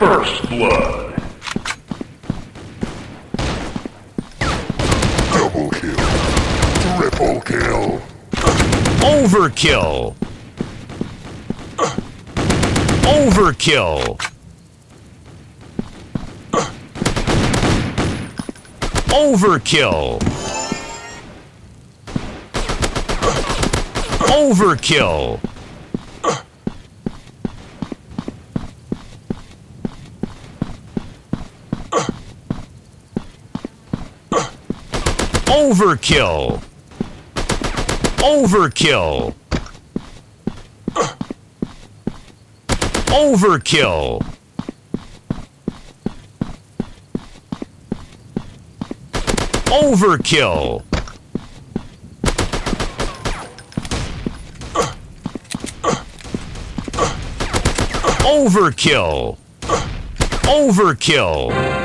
First blood. Double kill. Triple kill. Overkill. Overkill. Overkill. Overkill. Overkill. Overkill. Overkill. Overkill. Overkill. Overkill.